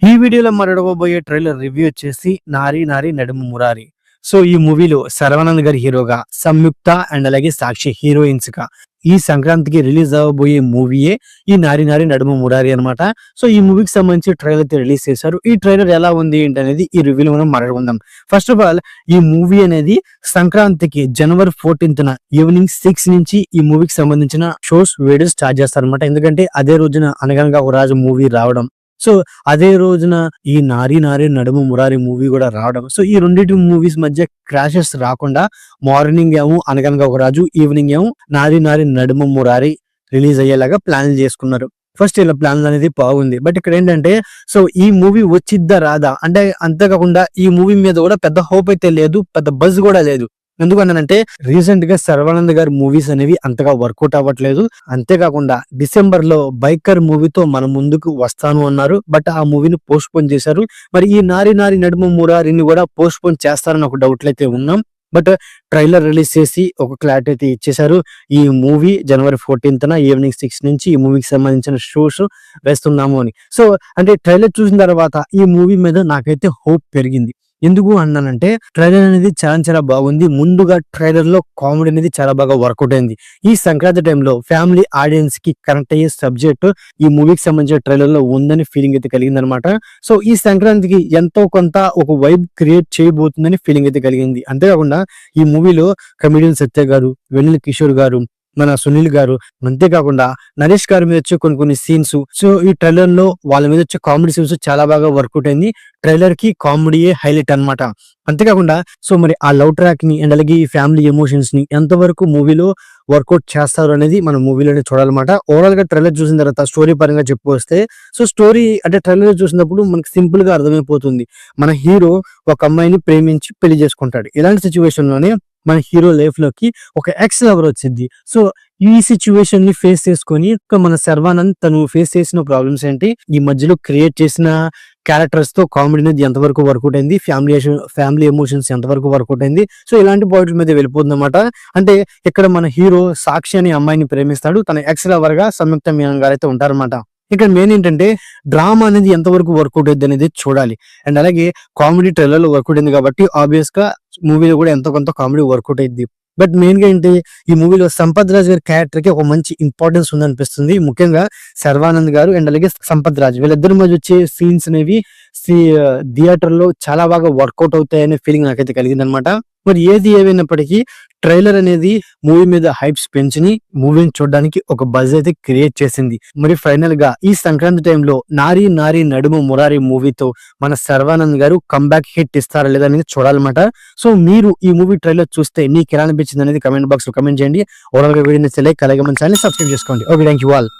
ఈ వీడియోలో మాట్లాడబోయే trailer review వచ్చేసి 'నారి నారి నడుము మురారి'. సో ఈ మూవీలో శర్వానంద్ గారి హీరోగా, సంయుక్త అండ్ అలాగే సాక్షి హీరోయిన్స్ గా ఈ సంక్రాంతికి రిలీజ్ అవ్వబోయే మూవీయే ఈ 'నారి నారి నడుము మురారి' అన్నమాట. సో ఈ మూవీకి సంబంధించి ట్రైలర్ అయితే రిలీజ్ చేశారు. ఈ ట్రైలర్ ఎలా ఉంది ఏంటనేది ఈ రివ్యూలో మనం మాట్లాడుకుందాం. ఫస్ట్ ఆఫ్ ఆల్ ఈ మూవీ అనేది సంక్రాంతికి జనవరి 14th ఈవినింగ్ 6 నుంచి ఈ మూవీకి సంబంధించిన షోస్ వీడియోస్ స్టార్ట్ చేస్తారనమాట. ఎందుకంటే అదే రోజున అనగనగా ఒక రాజు మూవీ రావడం, సో అదే రోజున ఈ 'నారి నారి నడుము మురారి' మూవీ కూడా రావడం. సో ఈ రెండింటి మూవీస్ మధ్య క్రాషెస్ రాకుండా మార్నింగ్ ఏమో అనగనగా ఒక రాజు, ఈవినింగ్ ఏమో 'నారి నారి నడుము మురారి' రిలీజ్ అయ్యేలాగా ప్లాన్ చేసుకున్నారు. ఫస్ట్ ఇలా ప్లాన్ అనేది బాగుంది. బట్ ఇక్కడ ఏంటంటే సో ఈ మూవీ వచ్చిద్దా రాదా అంటే, అంతేకాకుండా ఈ మూవీ మీద కూడా పెద్ద హోప్ అయితే లేదు, పెద్ద బజ్ కూడా లేదు. ఎందుకన్నానంటే రీసెంట్ గా శర్వానంద్ గారి మూవీస్ అనేవి అంతగా వర్కౌట్ అవ్వట్లేదు. అంతేకాకుండా డిసెంబర్ లో బైకర్ మూవీతో మన ముందుకు వస్తాను అన్నారు, బట్ ఆ మూవీని పోస్ట్ పోన్ చేశారు. మరి ఈ 'నారి నారి నడుము మురారిని' కూడా పోస్ట్ పోన్ చేస్తారని ఒక డౌట్లు అయితే ఉన్నాం. బట్ ట్రైలర్ రిలీజ్ చేసి ఒక క్లారిటీ అయితే ఇచ్చేశారు. ఈ మూవీ జనవరి 14th ఈవినింగ్ 6 నుంచి ఈ మూవీకి సంబంధించిన షోస్ వేస్తున్నాము అని. సో అంటే ట్రైలర్ చూసిన తర్వాత ఈ మూవీ మీద నాకైతే హోప్ పెరిగింది. ఎందుకు అన్నానంటే ట్రైలర్ అనేది చాలా బాగుంది. ముందుగా ట్రైలర్ లో కామెడీ అనేది చాలా బాగా వర్కౌట్ అయింది. ఈ సంక్రాంతి టైంలో ఫ్యామిలీ ఆడియన్స్ కి కనెక్ట్ అయ్యే సబ్జెక్ట్ ఈ మూవీకి సంబంధించిన ట్రైలర్ లో ఉందని ఫీలింగ్ అయితే కలిగింది అనమాట. సో ఈ సంక్రాంతికి ఎంతో కొంత ఒక వైబ్ క్రియేట్ చేయబోతుందని ఫీలింగ్ అయితే కలిగింది. అంతేకాకుండా ఈ మూవీలో కమెడియన్ సత్య గారు, వెన్నెల కిషోర్ గారు, మన సునీల్ గారు, అంతేకాకుండా నరేష్ గారి మీద వచ్చే కొన్ని సీన్స్, సో ఈ ట్రైలర్ లో వాళ్ళ మీద వచ్చే కామెడీ సీన్స్ చాలా బాగా వర్కౌట్ అయింది. ట్రైలర్ కి కామెడీయే హైలైట్ అన్నమాట. అంతేకాకుండా సో మరి ఆ లవ్ ట్రాక్ ని అండ్ అలాగే ఈ ఫ్యామిలీ ఎమోషన్స్ ని ఎంతవరకు మూవీలో వర్కౌట్ చేస్తారు అనేది మనం మూవీలోనే చూడాలన్నమాట. ఓవరాల్ గా ట్రైలర్ చూసిన తర్వాత స్టోరీ పరంగా చెప్పుకొస్తే, సో స్టోరీ అంటే ట్రైలర్ చూసినప్పుడు మనకి సింపుల్ గా అర్థమైపోతుంది. మన హీరో ఒక అమ్మాయిని ప్రేమించి పెళ్లి చేసుకుంటాడు. ఇలాంటి సిచ్యువేషన్ లోనే మన హీరో లైఫ్ లోకి ఒక ఎక్స్ లవర్ వచ్చింది. సో ఈ సిచ్యువేషన్ ని ఫేస్ చేసుకొని మన శర్వానంద్ తను ఫేస్ చేసిన ప్రాబ్లమ్స్ ఏంటి, ఈ మధ్యలో క్రియేట్ చేసిన క్యారెక్టర్స్ తో కామెడీ అనేది ఎంతవరకు వర్కౌట్ అయింది, ఫ్యామిలీ ఎమోషన్స్ ఎంతవరకు వర్కౌట్ అయింది, సో ఇలాంటి పాయింట్ల మీద వెళ్ళిపోతుంది అనమాట. అంటే ఇక్కడ మన హీరో సాక్షి అనే అమ్మాయిని ప్రేమిస్తాడు. తన ఎక్స్ లవర్ గా సంయుక్త మీనన్ గారు అయితే ఉంటారన్నమాట. ఇక్కడ మెయిన్ ఏంటంటే డ్రామా అనేది ఎంతవరకు వర్కౌట్ అయింది అనేది చూడాలి. అండ్ అలాగే కామెడీ ట్రైలర్ లో వర్కౌట్ అయింది కాబట్టి ఆబ్వియస్ గా మూవీలో కూడా ఎంతో కొంత కామెడీ వర్కౌట్ అయింది. బట్ మెయిన్ గా ఏంటి, ఈ మూవీలో సంపత్ రాజ్ గారి క్యారెక్టర్ కి ఒక మంచి ఇంపార్టెన్స్ ఉందనిపిస్తుంది. ముఖ్యంగా శర్వానంద్ గారు అండ్ అలాగే సంపత్ రాజ్ వీళ్ళిద్దరి మధ్య వచ్చే సీన్స్ అనేవి థియేటర్ లో చాలా బాగా వర్కౌట్ అవుతాయనే ఫీలింగ్ నాకైతే కలిగింది అనమాట. మరి ఏది ఏమైనప్పటికీ ట్రైలర్ అనేది మూవీ మీద హైప్స్ పెంచి మూవీని చూడడానికి ఒక బజ్ అయితే క్రియేట్ చేసింది. మరి ఫైనల్ గా ఈ సంక్రాంతి టైంలో 'నారి నారి నడుము మురారి' మూవీతో మన శర్వానంద్ గారు కంబ్యాక్ హిట్ ఇస్తారా లేదా అనేది చూడాలన్నమాట. సో మీరు ఈ మూవీ ట్రైలర్ చూస్తే నీకు ఎలా అనిపించింది అనేది కమెంట్ బాక్స్ లో కమెంట్ చేయండి. ఓవరాల్ గా వీడియో నచ్చితే లైక్, అలాగే మన ఛానల్ సబ్స్క్రైబ్ చేసుకోండి. Okay, thank you all.